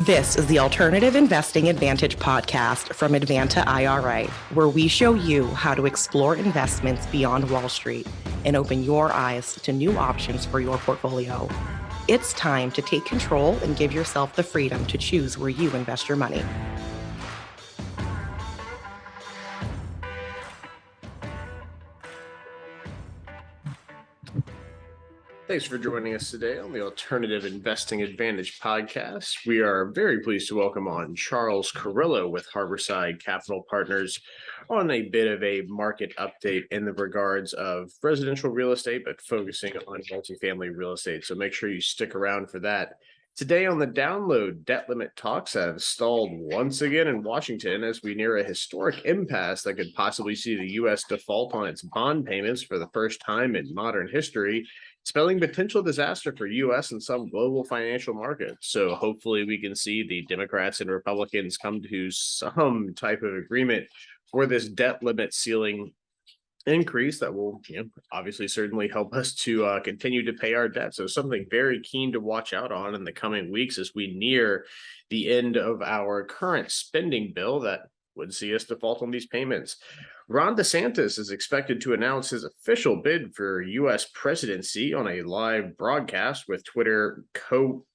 This is the Alternative Investing Advantage podcast from Advanta IRA, where we show you how to explore investments beyond Wall Street and open your eyes to new options for your portfolio. It's time to take control and give yourself the freedom to choose where you invest your money. Thanks for joining us today on the Alternative Investing Advantage podcast. We are very pleased to welcome on Charles Carillo with Harborside Capital Partners on a bit of a market update in the regards of residential real estate, but focusing on multifamily real estate. So make sure you stick around for that. Today on the download, debt limit talks have stalled once again in Washington as we near a historic impasse that could possibly see the U.S. default on its bond payments for the first time in modern history, spelling potential disaster for U.S. and some global financial markets. So hopefully we can see the Democrats and Republicans come to some type of agreement for this debt limit ceiling increase that will, obviously certainly help us to continue to pay our debt. So something very keen to watch out on in the coming weeks as we near the end of our current spending bill that would see us default on these payments. Ron DeSantis is expected to announce his official bid for U.S. presidency on a live broadcast with Twitter co-hosted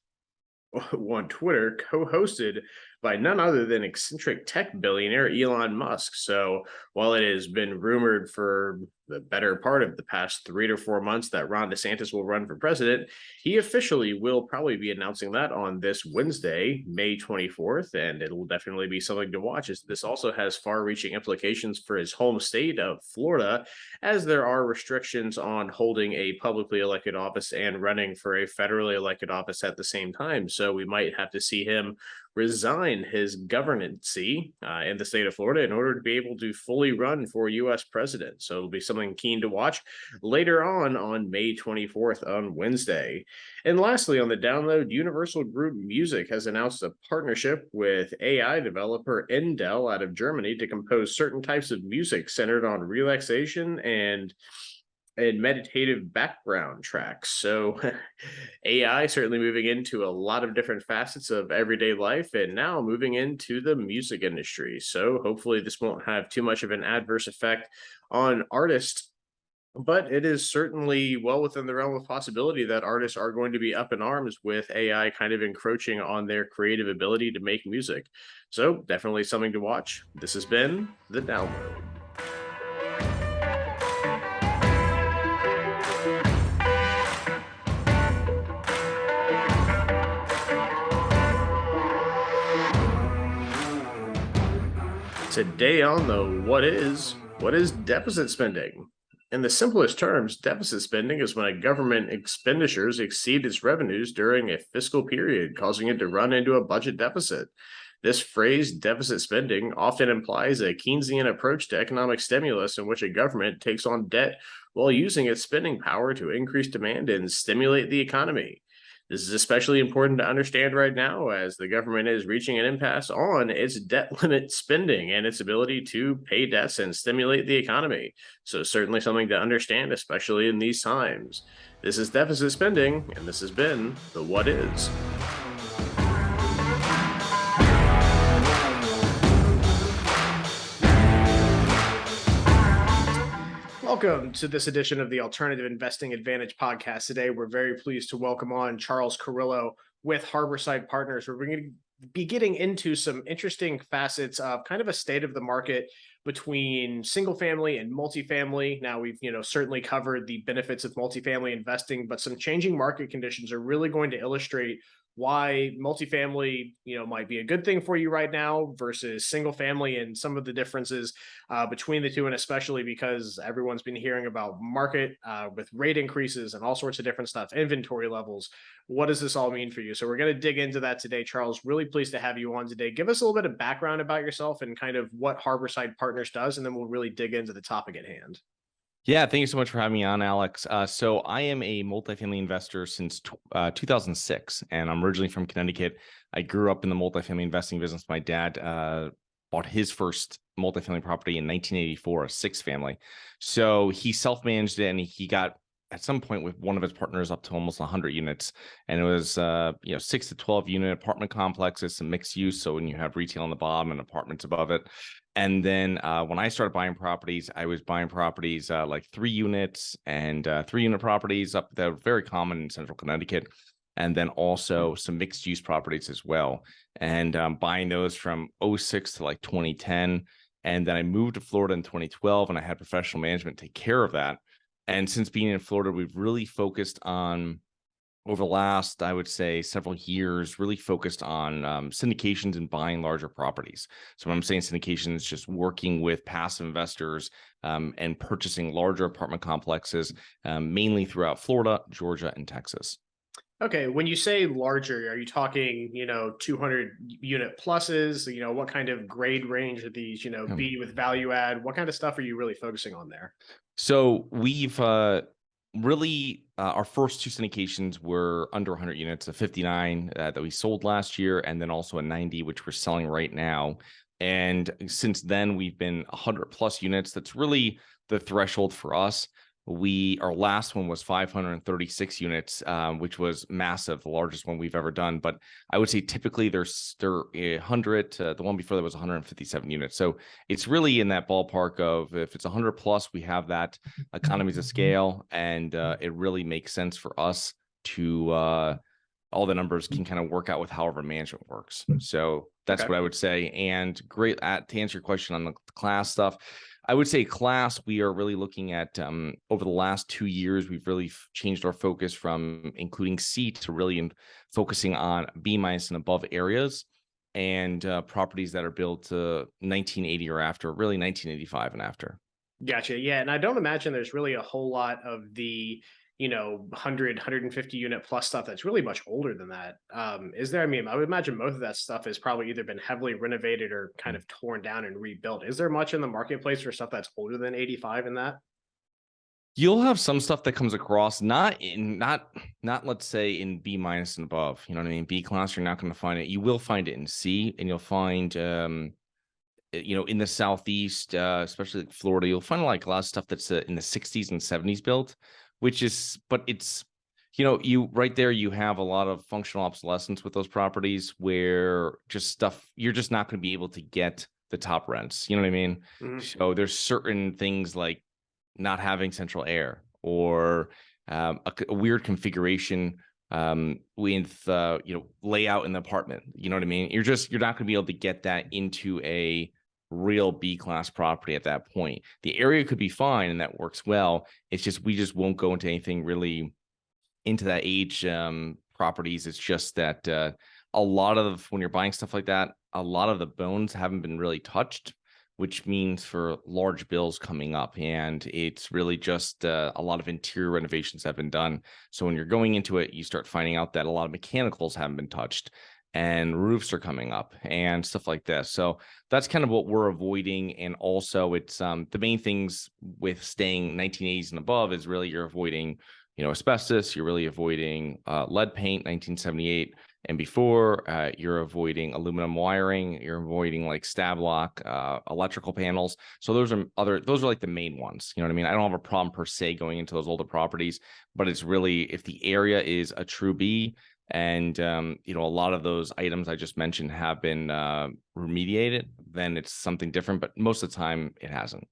by none other than eccentric tech billionaire Elon Musk. So while it has been rumored for the better part of the past 3 to 4 months that Ron DeSantis will run for president, he officially will probably be announcing that on this Wednesday, May 24th, and it will definitely be something to watch, as this also has far-reaching implications for his home state of Florida, as there are restrictions on holding a publicly elected office and running for a federally elected office at the same time. So we might have to see him resign his governancy in the state of Florida in order to be able to fully run for U.S. president. So it'll be something keen to watch later on May 24th on Wednesday. And lastly, on the download, Universal Group Music has announced a partnership with AI developer Endel out of Germany to compose certain types of music centered on relaxation and meditative background tracks. So AI certainly moving into a lot of different facets of everyday life and now moving into the music industry. So hopefully this won't have too much of an adverse effect on artists, but it is certainly well within the realm of possibility that artists are going to be up in arms with AI kind of encroaching on their creative ability to make music. So definitely something to watch. This has been The Download. Today on the what is deficit spending? In the simplest terms, deficit spending is when a government expenditures exceed its revenues during a fiscal period, causing it to run into a budget deficit. This phrase, deficit spending, often implies a Keynesian approach to economic stimulus in which a government takes on debt while using its spending power to increase demand and stimulate the economy. This is especially important to understand right now as the government is reaching an impasse on its debt limit spending and its ability to pay debts and stimulate the economy. So certainly something to understand, especially in these times. This is deficit spending, and this has been the What Is. Welcome to this edition of the Alternative Investing Advantage podcast. Today, we're very pleased to welcome on Charles Carillo with Harborside Partners. We're going to be getting into some interesting facets of kind of a state of the market between single family and multifamily. Now, we've certainly covered the benefits of multifamily investing, but some changing market conditions are really going to illustrate why multifamily, might be a good thing for you right now versus single family, and some of the differences between the two, and especially because everyone's been hearing about market with rate increases and all sorts of different stuff, inventory levels. What does this all mean for you? So we're going to dig into that today, Charles. Really pleased to have you on today. Give us a little bit of background about yourself and kind of what Harborside Partners does, and then we'll really dig into the topic at hand. Yeah, thank you so much for having me on, Alex. So I am a multifamily investor since 2006, and I'm originally from Connecticut. I grew up in the multifamily investing business. My dad bought his first multifamily property in 1984, a 6-family. So he self-managed it, and he got at some point with one of his partners up to almost 100 units, and it was 6 to 12 unit apartment complexes, some mixed use. So when you have retail on the bottom and apartments above it, and then when I started buying properties, I was buying properties like 3 units and 3 unit properties up that were very common in central Connecticut, and then also some mixed use properties as well, and buying those from '06 to like 2010. And then I moved to Florida in 2012, and I had professional management take care of that. And since being in Florida, we've really focused on, over the last, I would say, several years, really focused on syndications and buying larger properties. So when I'm saying syndications, just working with passive investors and purchasing larger apartment complexes, mainly throughout Florida, Georgia, and Texas. Okay, when you say larger, are you talking, 200 unit pluses? What kind of grade range are these, B with value add? What kind of stuff are you really focusing on there? So we've really, our first 2 syndications were under 100 units, a 59 that we sold last year, and then also a 90, which we're selling right now. And since then, we've been 100 plus units. That's really the threshold for us. Our last one was 536 units, which was massive, the largest one we've ever done. But I would say typically they're 100. The one before that was 157 units. So it's really in that ballpark of, if it's 100 plus, we have that economies of scale, and it really makes sense for us to all the numbers can kind of work out with however management works. So that's what I would say. And great, to answer your question on the class stuff, I would say class, we are really looking at, over the last 2 years, we've really changed our focus from including C to really focusing on B- and above areas, and properties that are built 1980 or after, really 1985 and after. Gotcha. Yeah. And I don't imagine there's really a whole lot of the, 100, 150 unit plus stuff that's really much older than that. Is there? I mean, I would imagine most of that stuff has probably either been heavily renovated or kind of torn down and rebuilt. Is there much in the marketplace for stuff that's older than 85 in that? You'll have some stuff that comes across, not let's say in B- and above. You know what I mean? B class, you're not going to find it. You will find it in C, and you'll find in the Southeast, especially like Florida, you'll find like a lot of stuff that's in the 60s and 70s built, but it's, you right there, you have a lot of functional obsolescence with those properties, where just stuff, you're just not going to be able to get the top rents. You know what I mean? Mhm. So there's certain things like not having central air, or a weird configuration with layout in the apartment. You know what I mean? You're not going to be able to get that into a real B class property at that point. The area could be fine and that works well. It's just, we just won't go into anything really into that age properties. It's just that a lot of, when you're buying stuff like that, a lot of the bones haven't been really touched, which means for large bills coming up, and it's really just a lot of interior renovations have been done. So when you're going into it, you start finding out that a lot of mechanicals haven't been touched, and roofs are coming up and stuff like this. So that's kind of what we're avoiding. And also, it's the main things with staying 1980s and above is really you're avoiding, asbestos. You're really avoiding lead paint, 1978 and before. You're avoiding aluminum wiring. You're avoiding like stab lock, electrical panels. So those are like the main ones. You know what I mean? I don't have a problem per se going into those older properties, but it's really, if the area is a true B, and a lot of those items I just mentioned have been remediated, then it's something different. But most of the time, it hasn't.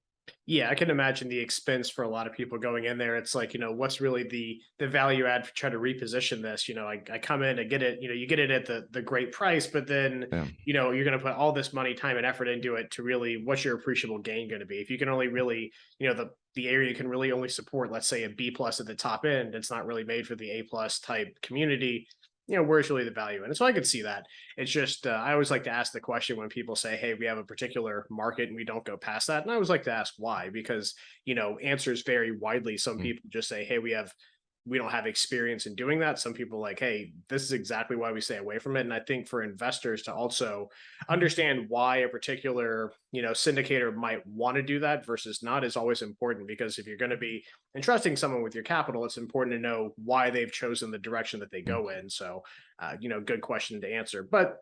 Yeah, I can imagine the expense for a lot of people going in there. It's like, what's really the value add for trying to reposition this? I come in and get it, you get it at the great price, but then, Yeah. You're going to put all this money, time and effort into it to really, what's your appreciable gain going to be? If you can only really, the area can really only support, let's say, a B plus at the top end, it's not really made for the A plus type community. Where's really the value in it? So I could see that. It's just, I always like to ask the question when people say, hey, we have a particular market and we don't go past that. And I always like to ask why, because, answers vary widely. Some people just say, hey, we don't have experience in doing that. Some people like, hey, this is exactly why we stay away from it. And I think for investors to also understand why a particular, syndicator might want to do that versus not is always important, because if you're going to be entrusting someone with your capital, it's important to know why they've chosen the direction that they go in. So, good question to answer. But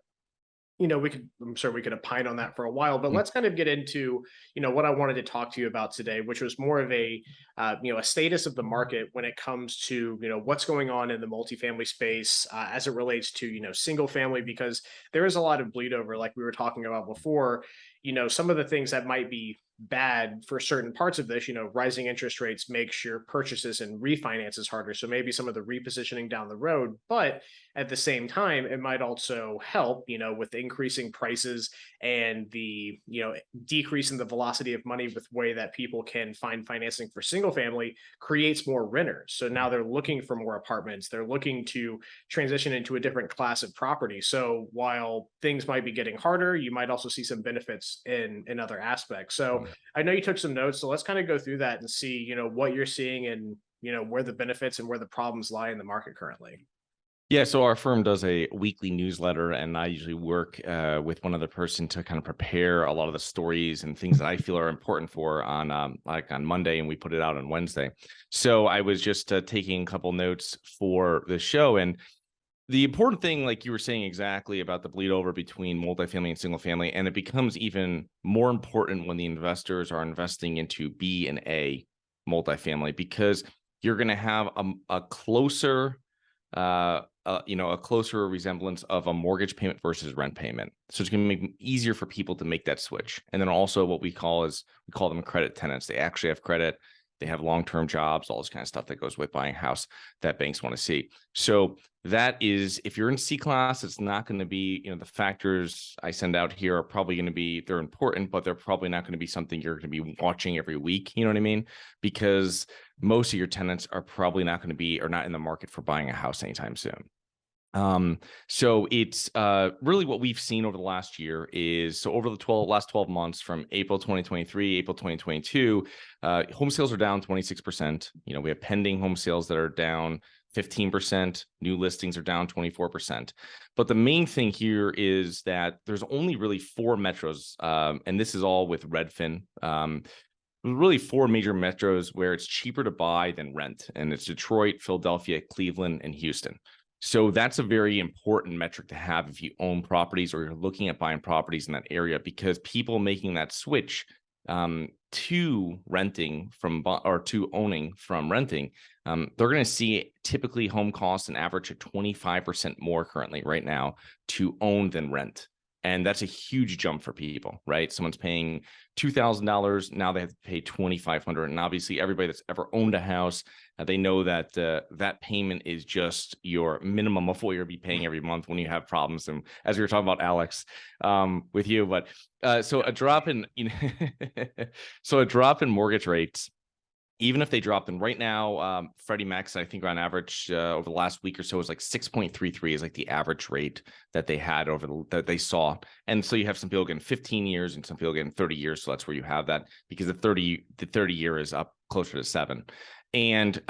I'm sure we could opine on that for a while, but let's kind of get into, what I wanted to talk to you about today, which was more of a status of the market when it comes to, what's going on in the multifamily space as it relates to, single family, because there is a lot of bleed over, like we were talking about before. Some of the things that might be bad for certain parts of this, rising interest rates makes your purchases and refinances harder. So maybe some of the repositioning down the road, but at the same time, it might also help, with increasing prices and the, decrease in the velocity of money with way that people can find financing for single family creates more renters. So now they're looking for more apartments. They're looking to transition into a different class of property. So while things might be getting harder, you might also see some benefits in other aspects. So I know you took some notes, so let's kind of go through that and see, what you're seeing and, where the benefits and where the problems lie in the market currently. Yeah, so our firm does a weekly newsletter, and I usually work with one other person to kind of prepare a lot of the stories and things that I feel are important for on like on Monday, and we put it out on Wednesday. So I was just taking a couple notes for the show, and the important thing, like you were saying exactly about the bleed over between multifamily and single family, and it becomes even more important when the investors are investing into B and A multifamily, because you're going to have a closer a closer resemblance of a mortgage payment versus rent payment. So it's going to make it easier for people to make that switch. And then also what we call them credit tenants. They actually have credit. They have long-term jobs, all this kind of stuff that goes with buying a house that banks want to see. So that is, if you're in C class, it's not going to be, the factors I send out here are probably going to be, they're important, but they're probably not going to be something you're going to be watching every week. You know what I mean? Because most of your tenants are probably not going to be, or not in the market for buying a house anytime soon. So it's really what we've seen over the last year is, so over the last 12 months from April 2023, April 2022, home sales are down 26%. We have pending home sales that are down 15%. New listings are down 24%. But the main thing here is that there's only really 4 metros, and this is all with Redfin. Really 4 major metros where it's cheaper to buy than rent, and it's Detroit, Philadelphia, Cleveland, and Houston. So that's a very important metric to have if you own properties or you're looking at buying properties in that area, because people making that switch to renting from or to owning from renting, they're going to see typically home costs an average of 25% more currently right now to own than rent. And that's a huge jump for people, right? Someone's paying $2,000. Now they have to pay $2,500. And obviously everybody that's ever owned a house, they know that that payment is just your minimum of what you'll be paying every month when you have problems. And as we were talking about, Alex, with you, but so a drop in, so a drop in mortgage rates, even if they drop them right now, Freddie Mac's, I think on average over the last week or so is like 6.33 is like the average rate that they had that they saw. And so you have some people getting 15 years and some people getting 30 years. So that's where you have that, because the 30 year is up closer to 7. And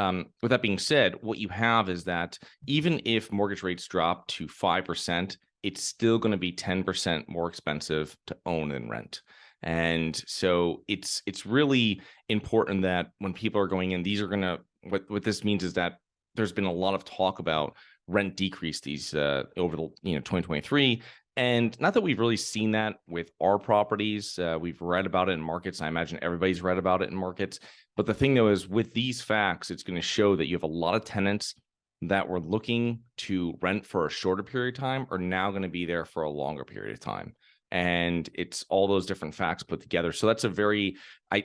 with that being said, what you have is that even if mortgage rates drop to 5%, it's still going to be 10% more expensive to own than rent. And so it's really important that when people are going in, these are going to, what this means is that there's been a lot of talk about rent decrease these over the 2023. And not that we've really seen that with our properties. We've read about it in markets. I imagine everybody's read about it in markets. But the thing though is with these facts, it's going to show that you have a lot of tenants that were looking to rent for a shorter period of time are now going to be there for a longer period of time. And it's all those different facts put together. So that's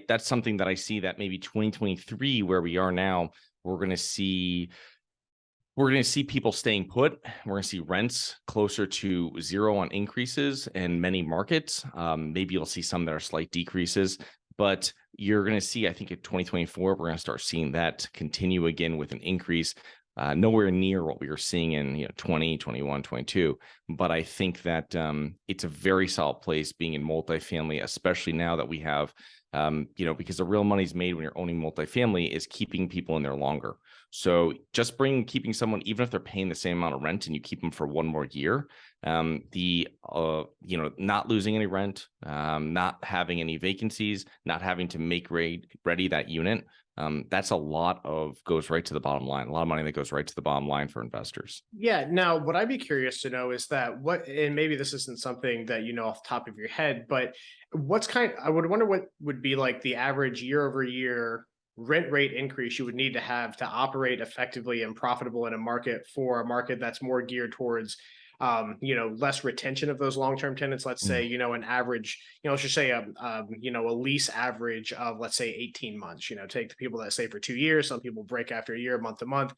that's something that I see that maybe 2023, where we are now, we're going to see people staying put. We're going to see rents closer to 0 on increases in many markets. Maybe you'll see some that are slight decreases, but you're going to see, I think in 2024, we're going to start seeing that continue again with an increase. Nowhere near what we were seeing in 20, 21, 22. But I think that it's a very solid place being in multifamily, especially now that we have, because the real money's made when you're owning multifamily is keeping people in there longer. So just keeping someone, even if they're paying the same amount of rent and you keep them for 1 more year, not losing any rent, not having any vacancies, not having to make ready that unit, that's a lot of goes right to the bottom line, a lot of money that goes right to the bottom line for investors. Yeah. Now, what I'd be curious to know is that and maybe this isn't something that you know off the top of your head, but I would wonder what would be like the average year over year rent rate increase you would need to have to operate effectively and profitable in a market for a market that's more geared towards less retention of those long-term tenants. Let's say, an average, let's just say a lease average of, let's say 18 months, take the people that stay for 2 years. Some people break after a year, month to month.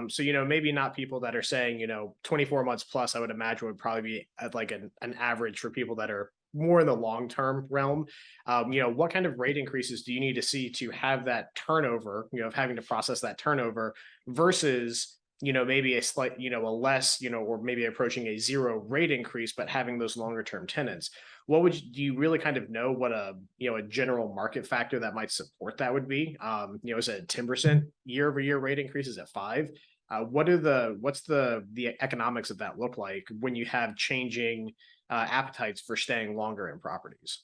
So, maybe not people that are saying, 24 months plus, I would imagine would probably be at like an average for people that are more in the long-term realm. What kind of rate increases do you need to see to have that turnover, of having to process that turnover versus maybe a slight, a less, or maybe approaching a zero rate increase, but having those longer term tenants? Do you really kind of know what a general market factor that might support that would be? Is it 10% year over year rate increase? Is it 5? What's the economics of that look like when you have changing appetites for staying longer in properties?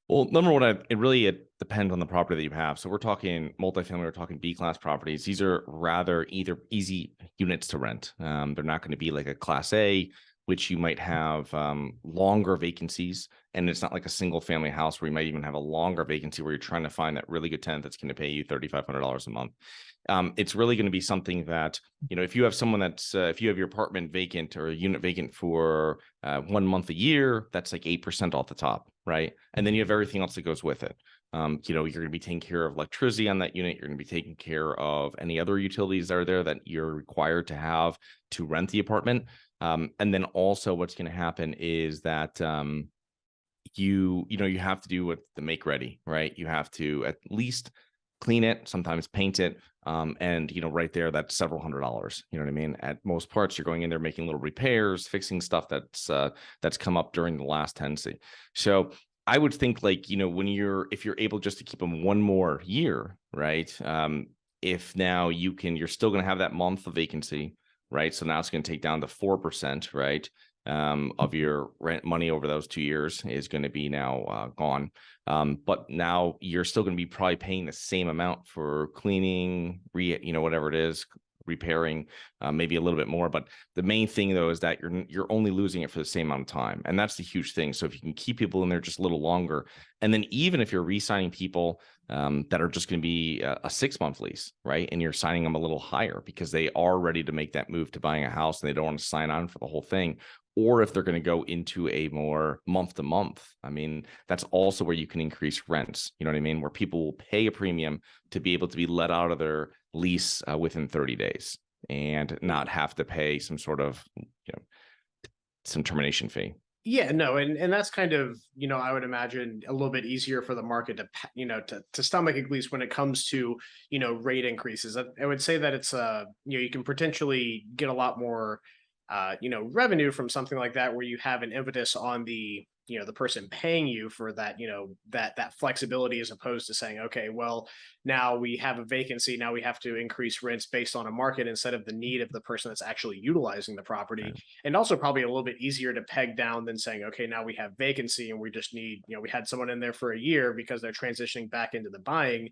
Well, number one, it depends on the property that you have. So we're talking multifamily, we're talking B-class properties. These are rather either easy units to rent. They're not going to be like a Class A, which you might have longer vacancies. And it's not like a single family house where you might even have a longer vacancy where you're trying to find that really good tenant that's going to pay you $3,500 a month. It's really going to be something that, if you have someone if you have your apartment vacant or a unit vacant for 1 month a year, that's like 8% off the top, right? And then you have everything else that goes with it. You're going to be taking care of electricity on that unit. You're going to be taking care of any other utilities that are there that you're required to have to rent the apartment. And then also what's going to happen is that you have to do what the make ready, right? You have to at least clean it, sometimes paint it. And right there, that's several $100s. You know what I mean? At most parts, you're going in there making little repairs, fixing stuff that's come up during the last tenancy. So I would think if you're able just to keep them one more year, right? If now you're still going to have that month of vacancy, right? So now it's going to take down to 4%, right? Of your rent money over those 2 years is going to be now gone. But now you're still going to be probably paying the same amount for cleaning, whatever it is, repairing, maybe a little bit more. But the main thing though is that you're only losing it for the same amount of time, and that's the huge thing. So if you can keep people in there just a little longer, and then even if you're re-signing people that are just going to be a 6-month lease, right, and you're signing them a little higher because they are ready to make that move to buying a house and they don't want to sign on for the whole thing. Or if they're going to go into a more month to month, I mean, that's also where you can increase rents. You know what I mean? Where people will pay a premium to be able to be let out of their lease within 30 days and not have to pay some sort of, some termination fee. Yeah, no, and that's kind of, I would imagine a little bit easier for the market to stomach, at least when it comes to, rate increases. I would say that it's you can potentially get a lot more revenue from something like that, where you have an impetus on the person paying you for that, that flexibility, as opposed to saying, okay, well, now we have a vacancy, now we have to increase rents based on a market instead of the need of the person that's actually utilizing the property. Right. And also probably a little bit easier to peg down than saying, okay, now we have vacancy and we just need, we had someone in there for a year because they're transitioning back into the buying.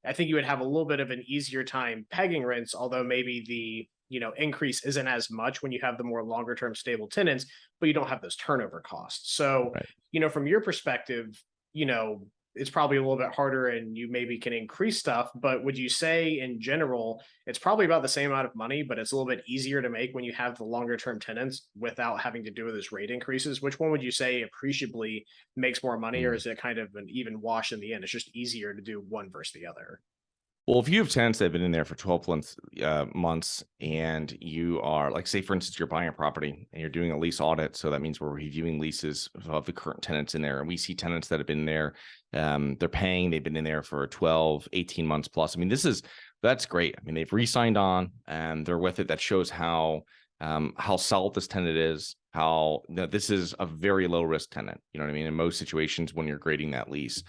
I think you would have a little bit of an easier time pegging rents, although maybe the increase isn't as much when you have the more longer term stable tenants, but you don't have those turnover costs. So, right. From your perspective, it's probably a little bit harder and you maybe can increase stuff, but would you say in general, it's probably about the same amount of money, but it's a little bit easier to make when you have the longer term tenants without having to do those rate increases? Which one would you say appreciably makes more money, or is it kind of an even wash in the end? It's just easier to do one versus the other. Well, if you have tenants that have been in there for 12 months and you are, like, say, for instance, you're buying a property and you're doing a lease audit. So that means we're reviewing leases of the current tenants in there. And we see tenants that have been there, they're paying, they've been in there for 12, 18 months plus. I mean, that's great. I mean, they've re-signed on and they're with it. That shows how solid this tenant is, this is a very low risk tenant. You know what I mean? In most situations, when you're grading that lease,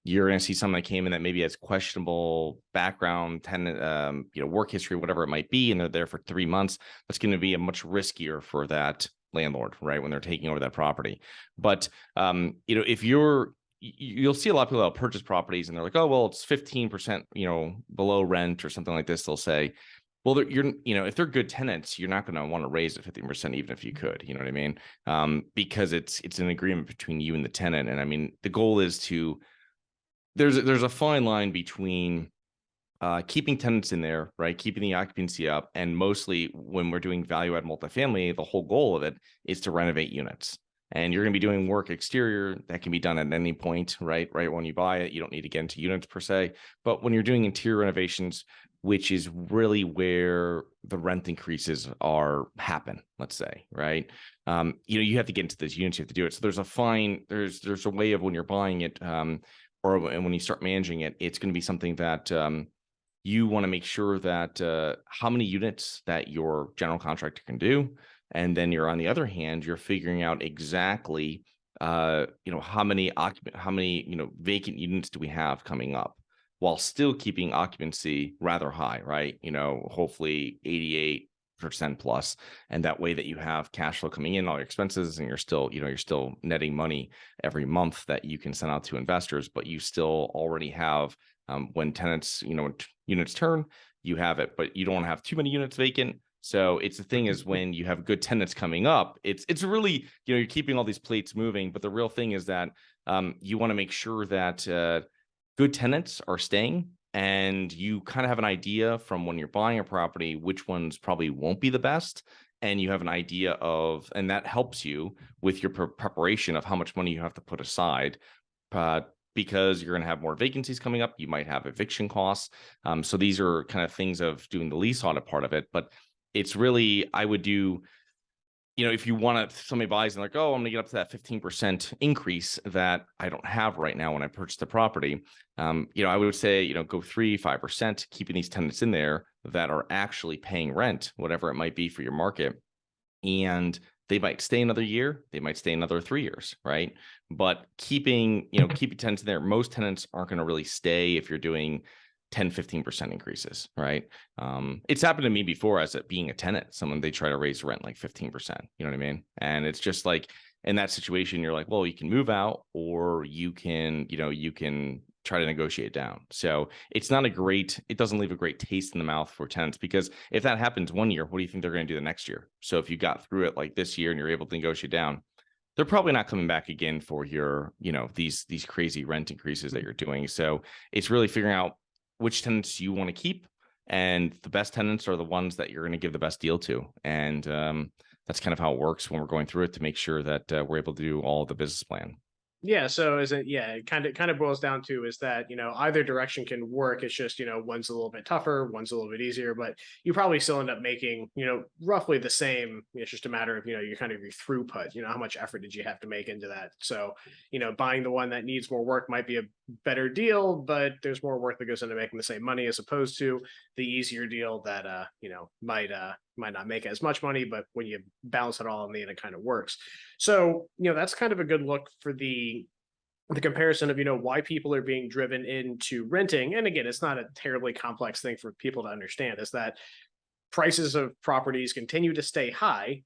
you're going to see someone that came in that maybe has questionable background, tenant, work history, whatever it might be, and they're there for 3 months. That's going to be a much riskier for that landlord, right, when they're taking over that property. But if you're you'll see a lot of people that purchase properties and they're like, oh, well, it's 15%, below rent or something like this. They'll say, well, if they're good tenants, you're not going to want to raise it 15%, even if you could, you know what I mean? Because it's an agreement between you and the tenant. And I mean, the goal is there's a fine line between keeping tenants in there, right? Keeping the occupancy up. And mostly when we're doing value add multifamily, the whole goal of it is to renovate units. And you're going to be doing work exterior that can be done at any point, right? Right when you buy it, you don't need to get into units per se. But when you're doing interior renovations, which is really where the rent increases happen, let's say, right? You have to get into those units, you have to do it. So there's a way of when you're buying it, or when you start managing it, it's going to be something that you want to make sure that how many units that your general contractor can do. And then on the other hand, you're figuring out exactly, how many vacant units do we have coming up, while still keeping occupancy rather high, right? Hopefully 88% plus. And that way that you have cash flow coming in, all your expenses, and you're still netting money every month that you can send out to investors, but you still already have, when tenants, when units turn, you have it, but you don't want to have too many units vacant. So the thing is, when you have good tenants coming up, it's really, you're keeping all these plates moving. But the real thing is that you want to make sure that good tenants are staying, and you kind of have an idea from when you're buying a property, which ones probably won't be the best. And you have an idea and that helps you with your preparation of how much money you have to put aside, because you're going to have more vacancies coming up. You might have eviction costs. So these are kind of things of doing the lease audit part of it. But it's really, I would do, if you want to, somebody buys and like, oh, I'm going to get up to that 15% increase that I don't have right now when I purchase the property. I would say, go 3-5%, keeping these tenants in there that are actually paying rent, whatever it might be for your market. And they might stay another year, they might stay another 3 years, right? But keeping tenants in there, most tenants aren't going to really stay if you're doing 10-15% increases, right? It's happened to me before as being a tenant. They try to raise rent like 15%, you know what I mean? And it's just like, in that situation, you're like, well, you can move out, or you can try to negotiate down. So it doesn't leave a great taste in the mouth for tenants, because if that happens one year, what do you think they're going to do the next year? So if you got through it like this year and you're able to negotiate down, they're probably not coming back again for your, these crazy rent increases that you're doing. So it's really figuring out which tenants you want to keep, and the best tenants are the ones that you're going to give the best deal to. And that's kind of how it works when we're going through it, to make sure that we're able to do all the business plan. Yeah, so it kind of boils down to is that, either direction can work. It's just, one's a little bit tougher, one's a little bit easier, but you probably still end up making, roughly the same. It's just a matter of, your kind of your throughput, how much effort did you have to make into that? So, buying the one that needs more work might be a better deal, but there's more work that goes into making the same money, as opposed to the easier deal that, might not make as much money, but when you balance it all in the end, it kind of works. So, that's kind of a good look for the comparison of, why people are being driven into renting. And again, it's not a terribly complex thing for people to understand, is that prices of properties continue to stay high.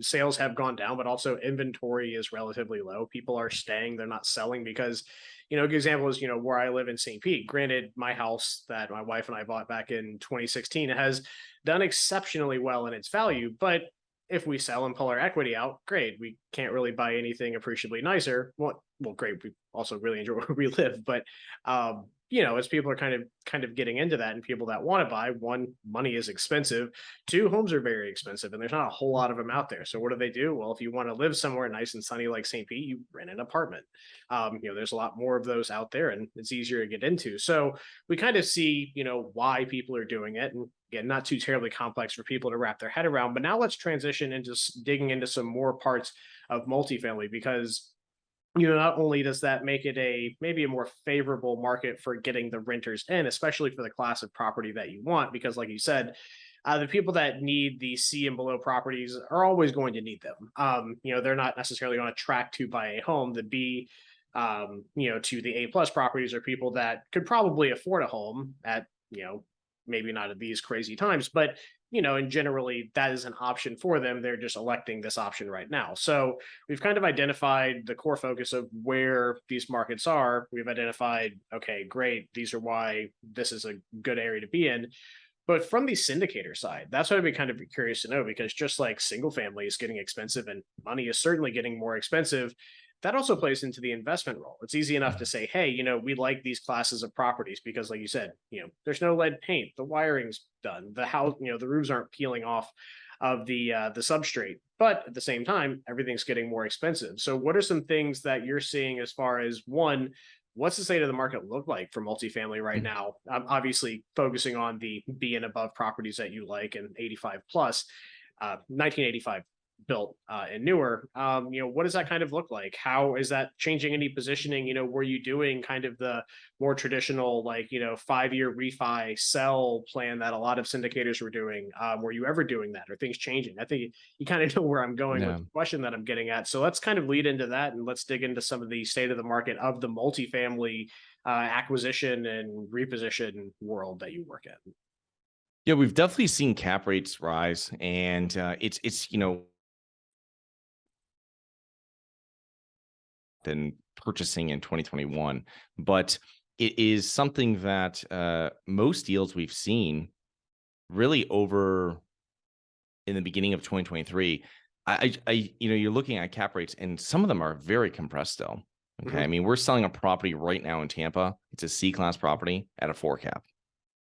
Sales have gone down, but also inventory is relatively low. People are staying, they're not selling, because, a good example is, where I live in St. Pete. Granted, my house that my wife and I bought back in 2016 has done exceptionally well in its value, but if we sell and pull our equity out, great. We can't really buy anything appreciably nicer. Well, great. We also really enjoy where we live, but as people are kind of getting into that, and people that want to buy, one, money is expensive. Two, homes are very expensive, and there's not a whole lot of them out there. So what do? Well, if you want to live somewhere nice and sunny like St. Pete, you rent an apartment. There's a lot more of those out there, and it's easier to get into. So we kind of see, why people are doing it. And again, not too terribly complex for people to wrap their head around. But now let's transition into digging into some more parts of multifamily, because not only does that make it maybe a more favorable market for getting the renters in, especially for the class of property that you want, because like you said, the people that need the C and below properties are always going to need them. They're not necessarily on a track to buy a home. The B, to the A plus properties are people that could probably afford a home at, maybe not at these crazy times, but and generally that is an option for them. They're just electing this option right now. So we've kind of identified the core focus of where these markets are. We've identified, okay, great, these are why this is a good area to be in. But from the syndicator side, that's what I'd be kind of curious to know, because just like single family is getting expensive and money is certainly getting more expensive, that also plays into the investment role. It's easy enough to say, hey, we like these classes of properties because, like you said, there's no lead paint, the wiring's done, the house, the roofs aren't peeling off of the substrate. But at the same time, everything's getting more expensive. So what are some things that you're seeing as far as, one, what's the state of the market look like for multifamily right now? Obviously focusing on the B and above properties that you like and 85 plus, 1985 built and newer. What does that kind of look like? How is that changing any positioning? Were you doing kind of the more traditional, like, 5-year refi sell plan that a lot of syndicators were doing? Were you ever doing that? Are things changing? I think you kind of know where I'm going with the question that I'm getting at. So let's kind of lead into that, and let's dig into some of the state of the market of the multifamily acquisition and reposition world that you work in. Yeah, we've definitely seen cap rates rise, and it's than purchasing in 2021, but it is something that most deals we've seen really over in the beginning of 2023. You're looking at cap rates, and some of them are very compressed still. Okay, I mean, we're selling a property right now in Tampa. It's a C-class property at a 4 cap.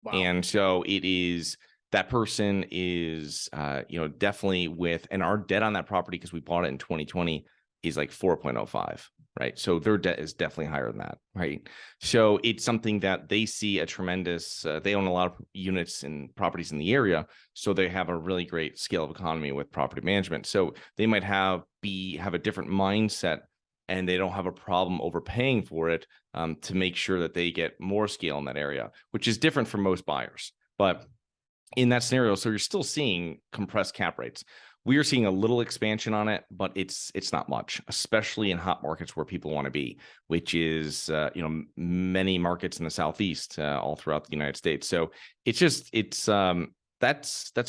Wow. And so it is, that person is, definitely with, and our debt on that property, because we bought it in 2020, is like 4.05, right? So their debt is definitely higher than that, right? So it's something that they see a tremendous, they own a lot of units and properties in the area. So they have a really great scale of economy with property management. So they might have a different mindset, and they don't have a problem overpaying for it to make sure that they get more scale in that area, which is different from most buyers. But in that scenario, so you're still seeing compressed cap rates. We are seeing a little expansion on it, but it's not much, especially in hot markets where people want to be, which is many markets in the Southeast, all throughout the United States. So that's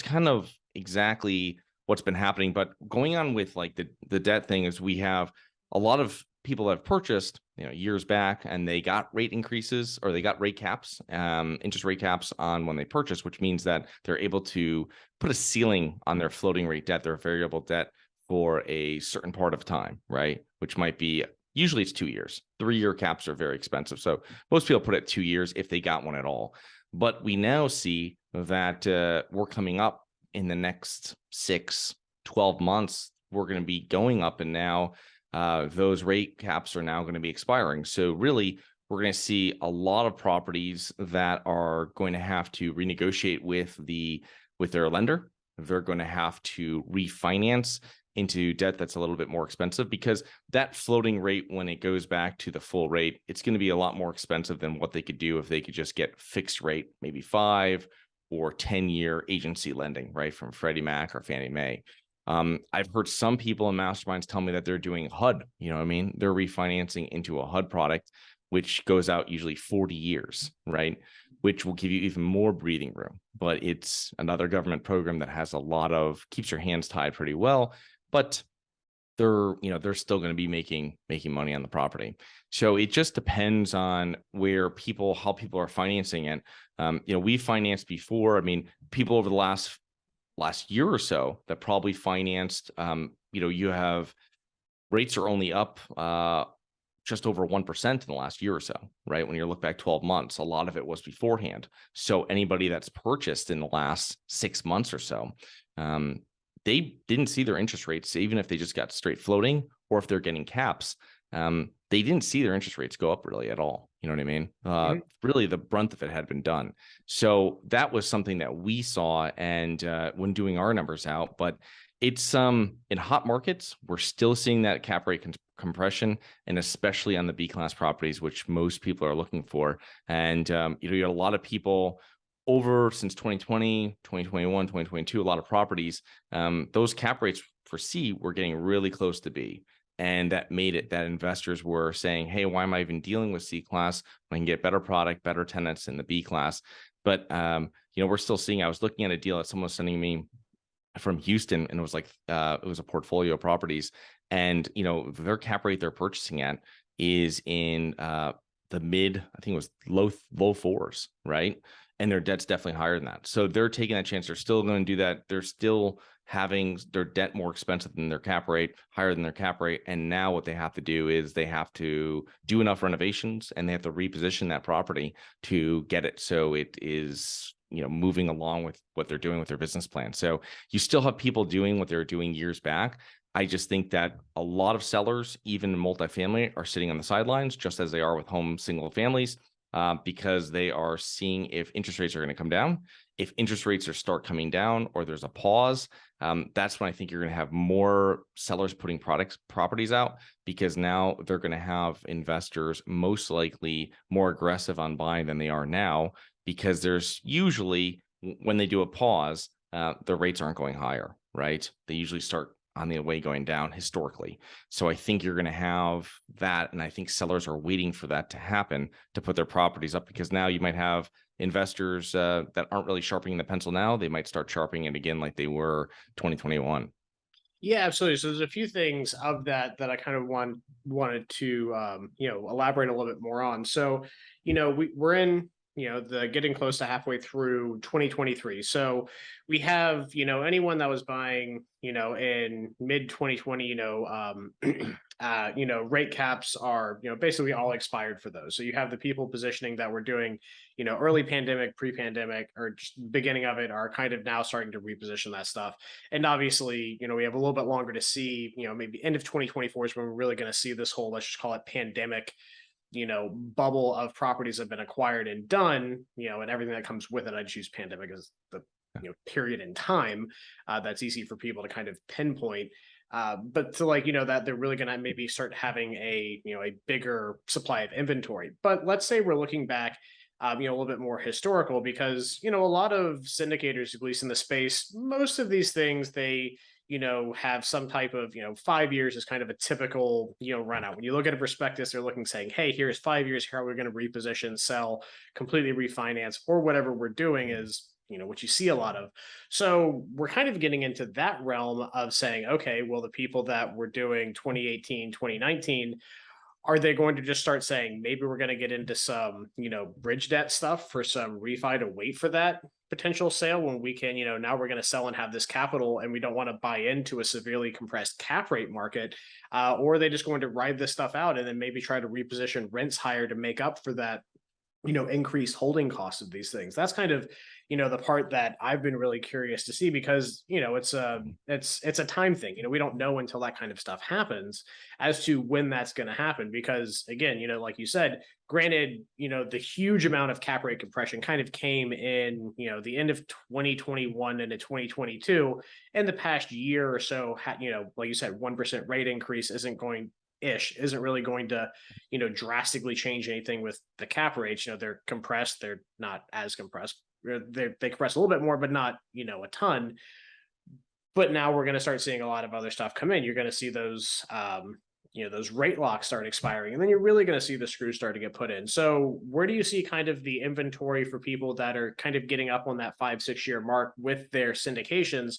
kind of exactly what's been happening. But going on with like the debt thing is, we have a lot of people that have purchased years back, and they got rate increases, or they got rate caps, interest rate caps on when they purchase, which means that they're able to put a ceiling on their floating rate debt, their variable debt, for a certain part of time, right? Which might be, usually it's 2 years. 3-year caps are very expensive. So most people put it 2 years if they got one at all. But we now see that we're coming up in the next 6-12 months, we're going to be going up, and now those rate caps are now going to be expiring. So really, we're going to see a lot of properties that are going to have to renegotiate with their lender. They're going to have to refinance into debt that's a little bit more expensive, because that floating rate, when it goes back to the full rate, it's going to be a lot more expensive than what they could do if they could just get fixed rate, maybe 5 or 10-year agency lending, right, from Freddie Mac or Fannie Mae. I've heard some people in masterminds tell me that they're doing HUD. They're refinancing into a HUD product, which goes out usually 40 years, right? Which will give you even more breathing room. But it's another government program that has keeps your hands tied pretty well, but they're still going to be making money on the property. So it just depends on how people are financing it. We financed before. I mean, people over the last year or so that probably financed, you have rates are only up just over 1% in the last year or so, right? When you look back 12 months, a lot of it was beforehand. So anybody that's purchased in the last 6 months or so, they didn't see their interest rates, even if they just got straight floating, or if they're getting caps, they didn't see their interest rates go up really at all. You know what I mean? Really, the brunt of it had been done. So that was something that we saw, and when doing our numbers out. But it's in hot markets, we're still seeing that cap rate compression, and especially on the B-class properties, which most people are looking for. And you got a lot of people over since 2020, 2021, 2022, a lot of properties. Those cap rates for C were getting really close to B. And that made it that investors were saying, hey, why am I even dealing with C class when I can get better product, better tenants in the B class? But, we're still seeing, I was looking at a deal that someone was sending me from Houston, and it was like, it was a portfolio of properties. And, their cap rate they're purchasing at is in the mid, I think it was low fours, right? And their debt's definitely higher than that. So they're taking that chance. They're still going to do that. They're still having their debt more expensive than their cap rate, higher than their cap rate. And now what they have to do is they have to do enough renovations, and they have to reposition that property to get it so it is, moving along with what they're doing with their business plan. So you still have people doing what they were doing years back. I just think that a lot of sellers, even in multifamily, are sitting on the sidelines, just as they are with home single families, because they are seeing if interest rates are going to come down. If interest rates start coming down, or there's a pause, that's when I think you're going to have more sellers putting properties out, because now they're going to have investors most likely more aggressive on buying than they are now, because there's usually, when they do a pause, the rates aren't going higher, right? They usually start on the way going down historically. So I think you're going to have that. And I think sellers are waiting for that to happen to put their properties up, because now you might have investors that aren't really sharpening the pencil now. They might start sharpening it again like they were 2021. Yeah, absolutely. So there's a few things of that I kind of wanted to elaborate a little bit more on. So, we're in the getting close to halfway through 2023. So we have anyone that was buying in mid 2020 rate caps are basically all expired for those. So you have the people positioning that were doing early pandemic, pre-pandemic, or just beginning of it, are kind of now starting to reposition that stuff. And obviously we have a little bit longer to see, maybe end of 2024 is when we're really going to see this whole, let's just call it pandemic bubble of properties have been acquired and done, and everything that comes with it. I just use pandemic as the period in time that's easy for people to kind of pinpoint. But to that they're really going to maybe start having a bigger supply of inventory. But let's say we're looking back a little bit more historical, because a lot of syndicators, at least in the space, most of these things, they have some type of 5 years is kind of a typical run out. When you look at a prospectus, they're looking, saying, hey, here's 5 years, here we're going to reposition, sell, completely refinance, or whatever we're doing is what you see a lot of. So we're kind of getting into that realm of saying, okay, well, the people that were doing 2018, 2019, are they going to just start saying, maybe we're going to get into some, bridge debt stuff for some refi to wait for that potential sale, when we can, now we're going to sell and have this capital, and we don't want to buy into a severely compressed cap rate market? Or are they just going to ride this stuff out and then maybe try to reposition rents higher to make up for that, increased holding costs of these things? That's kind of, the part that I've been really curious to see, because, it's a time thing. We don't know until that kind of stuff happens as to when that's going to happen. Because again, like you said, granted, the huge amount of cap rate compression kind of came in, the end of 2021 into 2022. In the past year or so, like you said, 1% rate increase isn't really going to, drastically change anything with the cap rates. They're compressed. They're not as compressed. They compress a little bit more, but not, a ton. But now we're going to start seeing a lot of other stuff come in. You're going to see those, those rate locks start expiring, and then you're really going to see the screws start to get put in. So where do you see kind of the inventory for people that are kind of getting up on that 5-6 year mark with their syndications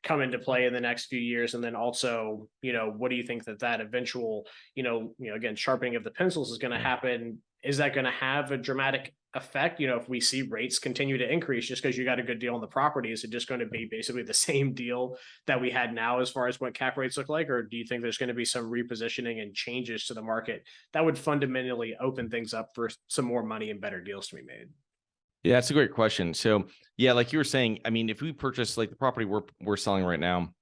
come into play in the next few years? And then also, what do you think that eventual, again, sharpening of the pencils is going to happen? Is that going to have a dramatic effect? If we see rates continue to increase just because you got a good deal on the property, is it just going to be basically the same deal that we had now as far as what cap rates look like? Or do you think there's going to be some repositioning and changes to the market that would fundamentally open things up for some more money and better deals to be made? Yeah, that's a great question. So yeah, like you were saying, I mean, if we purchase, like the property we're selling right now,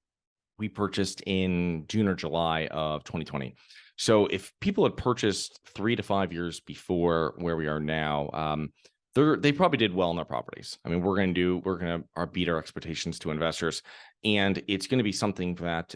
we purchased in June or July of 2020. So if people had purchased 3 to 5 years before where we are now, they probably did well in their properties. I mean, we're going to beat our expectations to investors, and it's going to be something that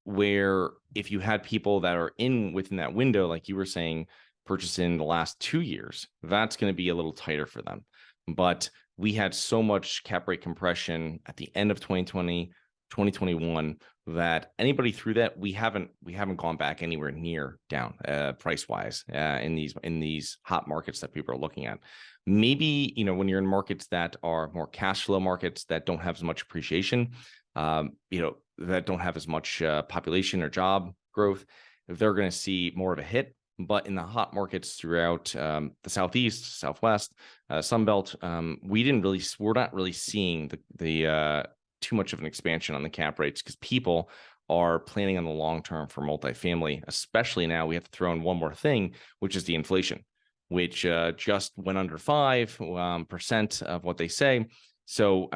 where if you had people that are within that window, like you were saying, purchasing the last 2 years, that's going to be a little tighter for them. But we had so much cap rate compression at the end of 2020, 2021, that anybody through that, we haven't gone back anywhere near down price wise in these hot markets that people are looking at. Maybe, when you're in markets that are more cash flow markets that don't have as much appreciation, that don't have as much population or job growth, they're going to see more of a hit. But in the hot markets throughout the Southeast, Southwest, Sunbelt, we're not really seeing the too much of an expansion on the cap rates, because people are planning on the long term for multifamily. Especially now, we have to throw in one more thing, which is the inflation, which just went under 5% of what they say. So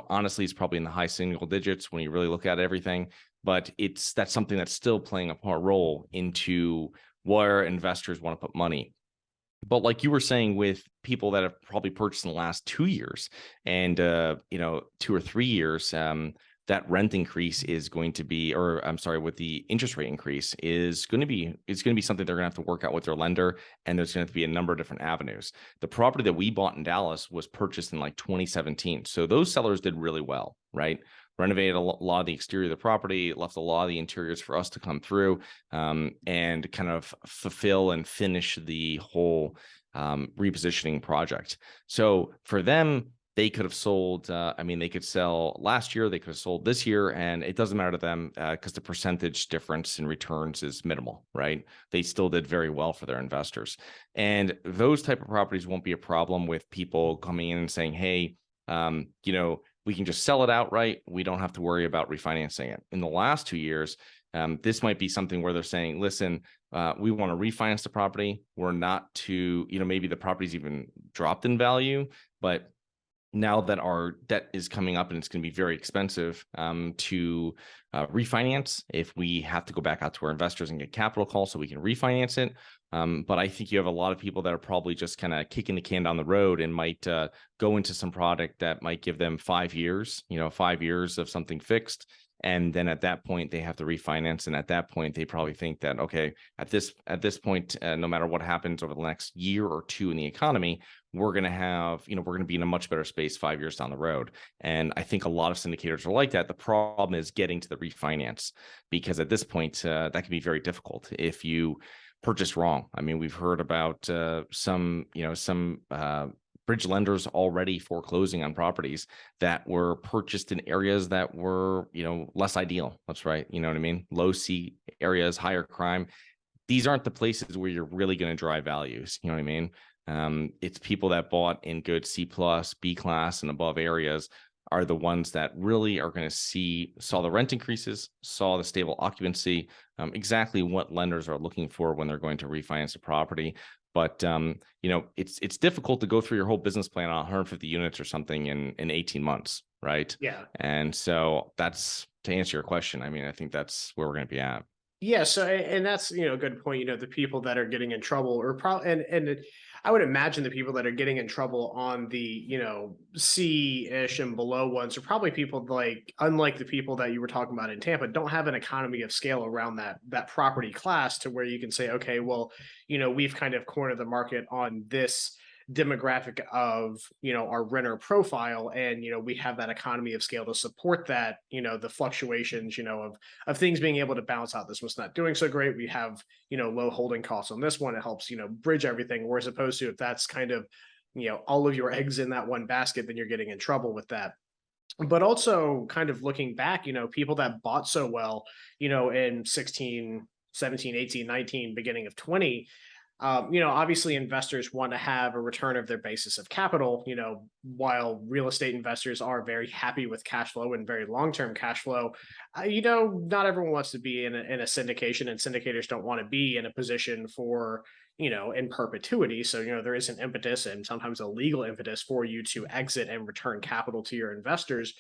honestly, it's probably in the high single digits when you really look at everything. But that's something that's still playing a role into where investors want to put money. But like you were saying, with people that have probably purchased in the last 2 years and 2 or 3 years, that rent increase is going to be, with the interest rate increase it's going to be something they're going to have to work out with their lender, and there's going to have to be a number of different avenues. The property that we bought in Dallas was purchased in like 2017, so those sellers did really well, right? Renovated a lot of the exterior of the property, left a lot of the interiors for us to come through and kind of fulfill and finish the whole repositioning project. So for them, they could have sold, they could sell last year, they could have sold this year, and it doesn't matter to them because the percentage difference in returns is minimal, right? They still did very well for their investors. And those type of properties won't be a problem with people coming in and saying, hey, we can just sell it outright. We don't have to worry about refinancing it. In the last 2 years, this might be something where they're saying, listen, we want to refinance the property. We're not to, maybe the property's even dropped in value, but now that our debt is coming up and it's going to be very expensive to refinance, if we have to go back out to our investors and get capital calls so we can refinance it. But I think you have a lot of people that are probably just kind of kicking the can down the road and might go into some product that might give them 5 years, 5 years of something fixed. And then at that point, they have to refinance. And at that point, they probably think that, okay, at this point, no matter what happens over the next year or two in the economy, we're going to be in a much better space 5 years down the road. And I think a lot of syndicators are like that. The problem is getting to the refinance, because at this point, that can be very difficult if you purchase wrong. I mean, we've heard about some bridge lenders already foreclosing on properties that were purchased in areas that were, less ideal. That's right. You know what I mean? Low C areas, higher crime. These aren't the places where you're really going to drive values. You know what I mean? It's people that bought in good C+, B class and above areas are the ones that really are going to saw the rent increases, saw the stable occupancy, exactly what lenders are looking for when they're going to refinance a property. But it's difficult to go through your whole business plan on 150 units or something in 18 months, right? Yeah. And so that's, to answer your question, I think that's where we're going to be at. Yeah. So, and that's, a good point, the people that are getting in trouble or probably, and I would imagine the people that are getting in trouble on the, C-ish and below ones are probably people unlike the people that you were talking about in Tampa, don't have an economy of scale around that property class to where you can say, okay, well, we've kind of cornered the market on this demographic of our renter profile, and we have that economy of scale to support that, the fluctuations of things being able to bounce out. This one's not doing so great, we have low holding costs on this one, it helps bridge everything, whereas opposed to if that's kind of all of your eggs in that one basket, then you're getting in trouble with that. But also kind of looking back, people that bought so well in 16, 17, 18, 19, beginning of 20, obviously investors want to have a return of their basis of capital, while real estate investors are very happy with cash flow and very long-term cash flow. Not everyone wants to be in a syndication, and syndicators don't want to be in a position for, in perpetuity. So, there is an impetus and sometimes a legal impetus for you to exit and return capital to your investors.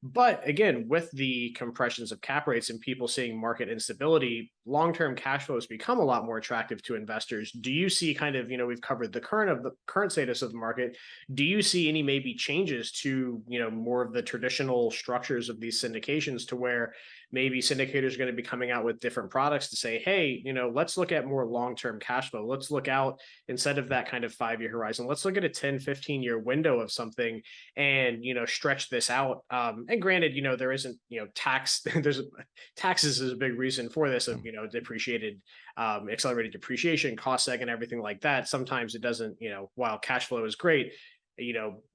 But again, with the compressions of cap rates and people seeing market instability, long-term cash flows become a lot more attractive to investors, do you see kind of, we've covered the current status of the market. Do you see any maybe changes to, more of the traditional structures of these syndications to where maybe syndicators are going to be coming out with different products to say, hey, let's look at more long-term cash flow. Let's look out instead of that kind of 5-year horizon. Let's look at a 10, 15-year window of something and, stretch this out. And granted, there isn't, tax, taxes is a big reason for this of, depreciated, accelerated depreciation, cost seg and everything like that. Sometimes it doesn't, while cash flow is great,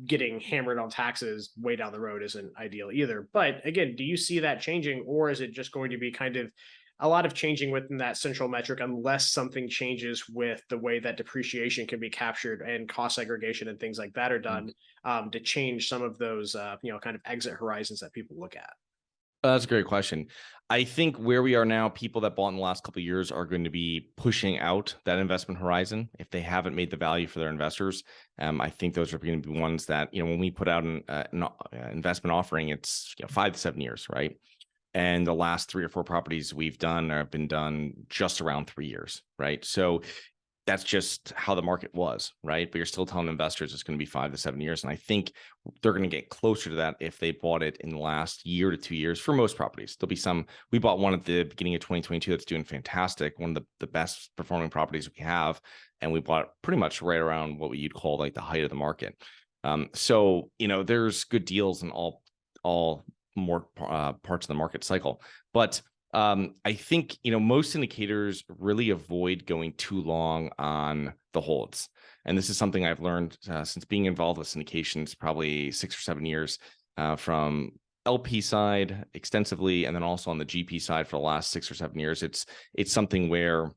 getting hammered on taxes way down the road isn't ideal either. But again, do you see that changing, or is it just going to be kind of a lot of changing within that central metric unless something changes with the way that depreciation can be captured and cost segregation and things like that are done to change some of those, kind of exit horizons that people look at? That's a great question. I think where we are now, people that bought in the last couple of years are going to be pushing out that investment horizon if they haven't made the value for their investors. I think those are going to be ones that, when we put out an investment offering, it's 5 to 7 years, right? And the last 3 or 4 properties we've done have been done just around 3 years, right? So that's just how the market was, right? But you're still telling investors it's going to be 5 to 7 years. And I think they're going to get closer to that if they bought it in the last year to 2 years for most properties. There'll be some, we bought one at the beginning of 2022 that's doing fantastic, one of the best performing properties we have. And we bought pretty much right around what you'd call like the height of the market. So, there's good deals in all more parts of the market cycle. But I think, most indicators really avoid going too long on the holds. And this is something I've learned since being involved with syndications, probably 6 or 7 years from LP side extensively, and then also on the GP side for the last 6 or 7 years. It's something where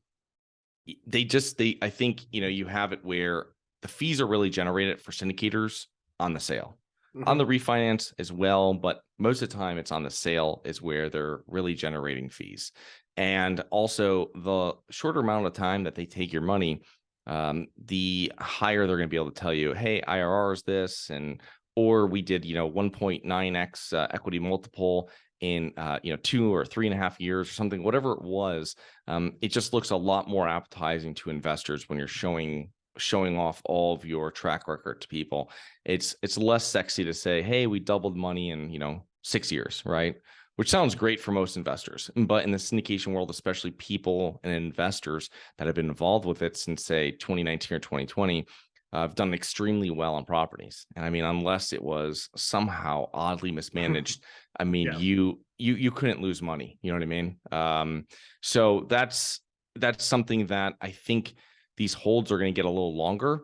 I think, you have it where the fees are really generated for syndicators on the sale. On the refinance as well, but most of the time it's on the sale is where they're really generating fees. And also the shorter amount of time that they take your money, the higher they're going to be able to tell you, hey, IRR is this, or we did 1.9x equity multiple in 2 or 3.5 years or something, whatever it was. It just looks a lot more appetizing to investors when you're showing off all of your track record to people. It's less sexy to say, hey, we doubled money in 6 years, right? Which sounds great for most investors, but in the syndication world, especially people and investors that have been involved with it since say 2019 or 2020 have done extremely well on properties. And I mean, unless it was somehow oddly mismanaged, I mean, yeah. you couldn't lose money, you know what I mean? So that's something that I think these holds are going to get a little longer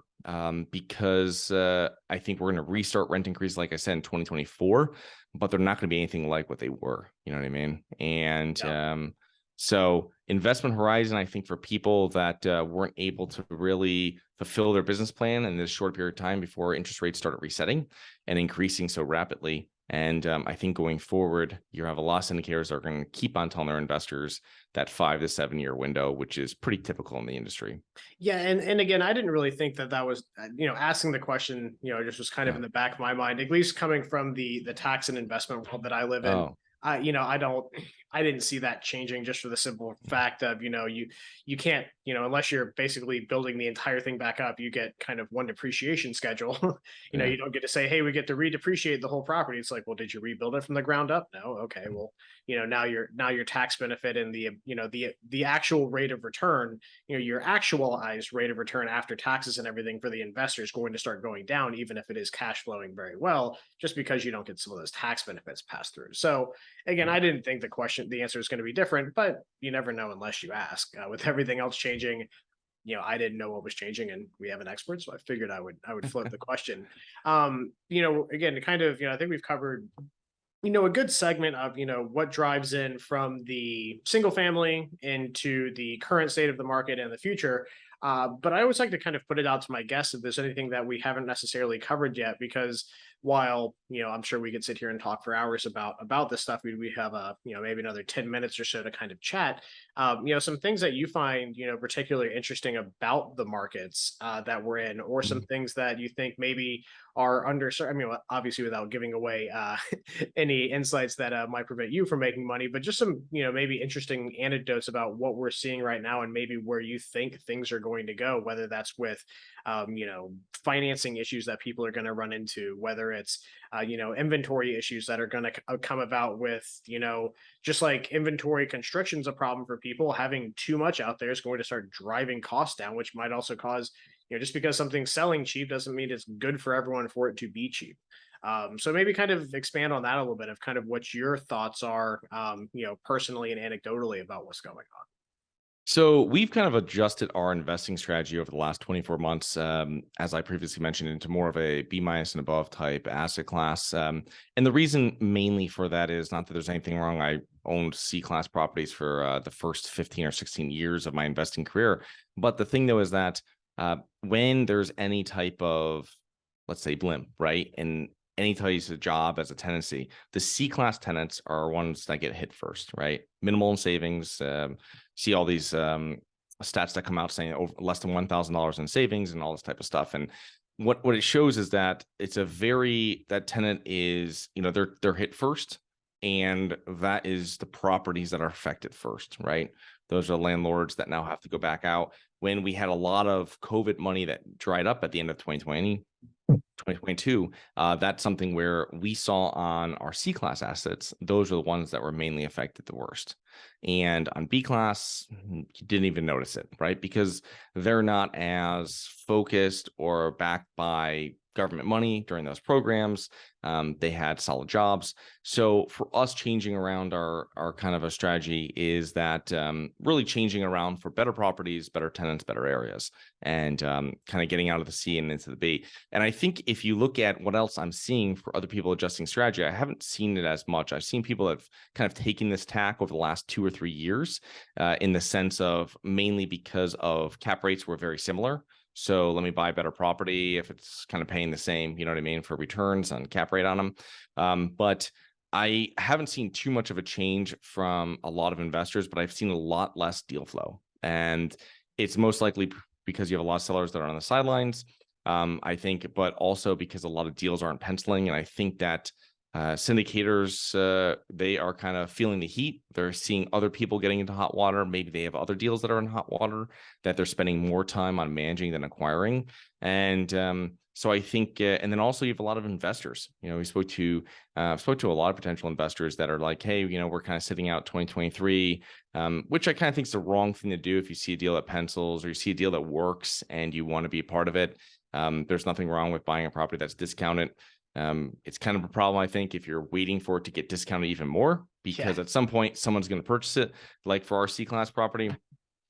because I think we're going to restart rent increase, like I said, in 2024, but they're not going to be anything like what they were. You know what I mean? And so investment horizon, I think for people that weren't able to really fulfill their business plan in this short period of time before interest rates started resetting and increasing so rapidly. And I think going forward, you have a lot of syndicators that are going to keep on telling their investors that 5 to 7 year window, which is pretty typical in the industry. Yeah. And again, I didn't really think that was, asking the question, just was kind of in the back of my mind, at least coming from the tax and investment world that I live in. I didn't see that changing just for the simple fact of, you can't, unless you're basically building the entire thing back up, you get kind of one depreciation schedule. You don't get to say, hey, we get to redepreciate the whole property. It's like, well, did you rebuild it from the ground up? No. Okay. Well, now your tax benefit and the actual rate of return, your actualized rate of return after taxes and everything for the investor is going to start going down, even if it is cash flowing very well, just because you don't get some of those tax benefits passed through. So again, I didn't think the answer is going to be different, but you never know unless you ask. With everything else changing, I didn't know what was changing, and we have an expert, so I figured I would float the question. Again, kind of, I think we've covered, a good segment of, what drives in from the single family into the current state of the market and the future. But I always like to kind of put it out to my guests if there's anything that we haven't necessarily covered yet, because while, I'm sure we could sit here and talk for hours about this stuff, we have maybe another 10 minutes or so to kind of chat. Some things that you find, particularly interesting about the markets that we're in, or some things that you think maybe are underserved. I mean, obviously without giving away any insights that might prevent you from making money, but just some, maybe interesting anecdotes about what we're seeing right now and maybe where you think things are going to go, whether that's with, financing issues that people are going to run into, whether it's, inventory issues that are going to come about with, just like inventory constriction's a problem for people. Having too much out there is going to start driving costs down, which might also cause, just because something's selling cheap doesn't mean it's good for everyone for it to be cheap. So maybe kind of expand on that a little bit of kind of what your thoughts are, personally and anecdotally about what's going on. So we've kind of adjusted our investing strategy over the last 24 months, as I previously mentioned, into more of a B minus and above type asset class. And the reason mainly for that is not that there's anything wrong. I owned C class properties for the first 15 or 16 years of my investing career. But the thing though is that when there's any type of, let's say, blimp, right? And any type of job as a tenancy, the C class tenants are ones that get hit first, right? Minimal in savings. See all these stats that come out saying over less than $1,000 in savings and all this type of stuff. And what it shows is that it's that tenant is, they're hit first, and that is the properties that are affected first, right? Those are landlords that now have to go back out. When we had a lot of COVID money that dried up at the end of 2020, 2022, that's something where we saw on our C class assets, those are the ones that were mainly affected the worst. And on B class, you didn't even notice it, right? Because they're not as focused or backed by government money during those programs. They had solid jobs. So for us, changing around our kind of a strategy is that really changing around for better properties, better tenants, better areas, and kind of getting out of the C and into the B. And I think if you look at what else I'm seeing for other people adjusting strategy, I haven't seen it as much. I've seen people that have kind of taken this tack over the last 2 or 3 years in the sense of mainly because of cap rates were very similar. So let me buy a better property if it's kind of paying the same, you know what I mean, for returns on cap rate on them. But I haven't seen too much of a change from a lot of investors, but I've seen a lot less deal flow. And it's most likely because you have a lot of sellers that are on the sidelines, I think, but also because a lot of deals aren't penciling. And I think that syndicators, they are kind of feeling the heat. They're seeing other people getting into hot water. Maybe they have other deals that are in hot water that they're spending more time on managing than acquiring. And so I think, and then also you have a lot of investors. We spoke to a lot of potential investors that are like, hey, we're kind of sitting out 2023, which I kind of think is the wrong thing to do. If you see a deal that pencils or you see a deal that works and you want to be a part of it, there's nothing wrong with buying a property that's discounted. It's kind of a problem, I think, if you're waiting for it to get discounted even more, because at some point someone's going to purchase it. Like for our C class property,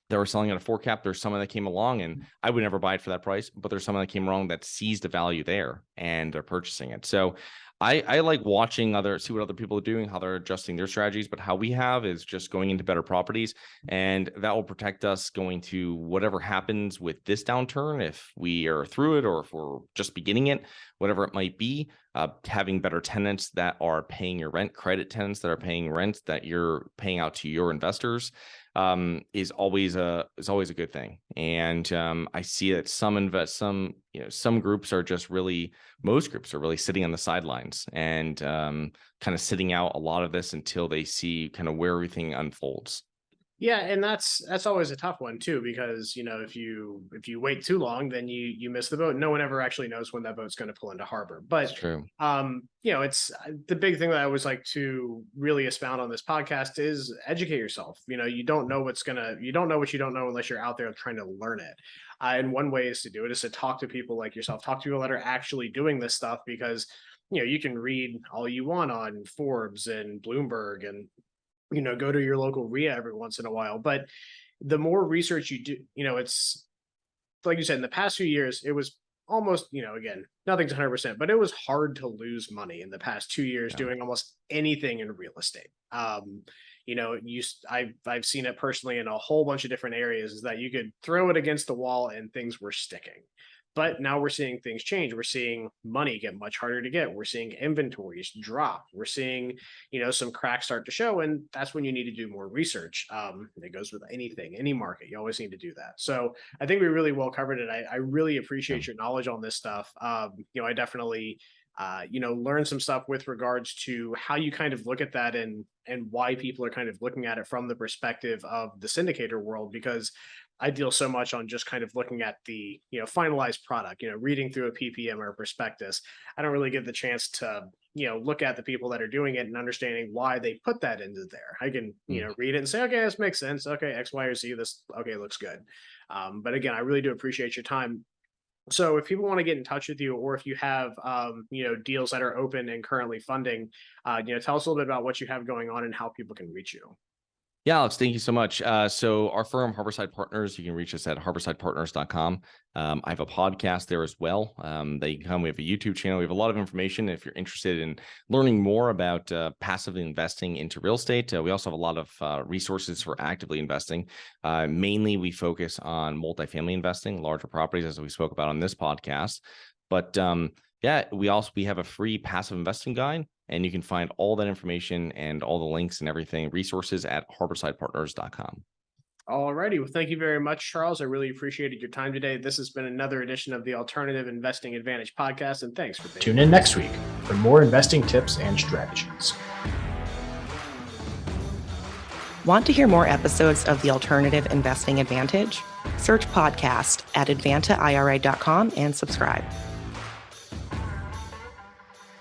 they were selling at a 4 cap. There's someone that came along, and I would never buy it for that price, but there's someone that came along that sees the value there and they're purchasing it. So I like watching see what other people are doing, how they're adjusting their strategies, but how we have is just going into better properties, and that will protect us going to whatever happens with this downturn, if we are through it or if we're just beginning it, whatever it might be. Having better tenants that are paying your rent, credit tenants that are paying rent that you're paying out to your investors, is always a good thing. And I see that some groups are just most groups are really sitting on the sidelines and kind of sitting out a lot of this until they see kind of where everything unfolds. Yeah, and that's always a tough one too, because if you wait too long, then you miss the boat. No one ever actually knows when that boat's going to pull into harbor. But It's true. it's the big thing that I always like to really expound on this podcast is educate yourself. You don't know what you don't know unless you're out there trying to learn it. And one way is to do it is to talk to people like yourself, talk to people that are actually doing this stuff, because you can read all you want on Forbes and Bloomberg and go to your local RIA every once in a while. But the more research you do, it's like you said, in the past few years, it was almost, again, nothing's 100%, but it was hard to lose money in the past 2 years doing almost anything in real estate. I've seen it personally in a whole bunch of different areas, is that you could throw it against the wall and things were sticking. But now we're seeing things change. We're seeing money get much harder to get. We're seeing inventories drop. We're seeing, some cracks start to show. And that's when you need to do more research. It goes with anything, any market. You always need to do that. So I think we really well covered it. I really appreciate your knowledge on this stuff. I definitely learn some stuff with regards to how you kind of look at that and why people are kind of looking at it from the perspective of the syndicator world, because I deal so much on just kind of looking at the, finalized product, reading through a PPM or a prospectus. I don't really get the chance to, look at the people that are doing it and understanding why they put that into there. I can, read it and say, okay, this makes sense. Okay, X, Y, or Z, this, okay, looks good. But again, I really do appreciate your time. So if people want to get in touch with you, or if you have, deals that are open and currently funding, tell us a little bit about what you have going on and how people can reach you. Yeah, Alex, thank you so much. So our firm, Harborside Partners, you can reach us at harborsidepartners.com. I have a podcast there as well that you can come. We have a YouTube channel. We have a lot of information if you're interested in learning more about passively investing into real estate. We also have a lot of resources for actively investing. Mainly, we focus on multifamily investing, larger properties, as we spoke about on this podcast. But we have a free passive investing guide. And you can find all that information and all the links and everything, resources at harborsidepartners.com. All righty. Well, thank you very much, Charles. I really appreciated your time today. This has been another edition of the Alternative Investing Advantage podcast, and thanks for being Tune in next week for more investing tips and strategies. Want to hear more episodes of the Alternative Investing Advantage? Search podcast at advantaira.com and subscribe.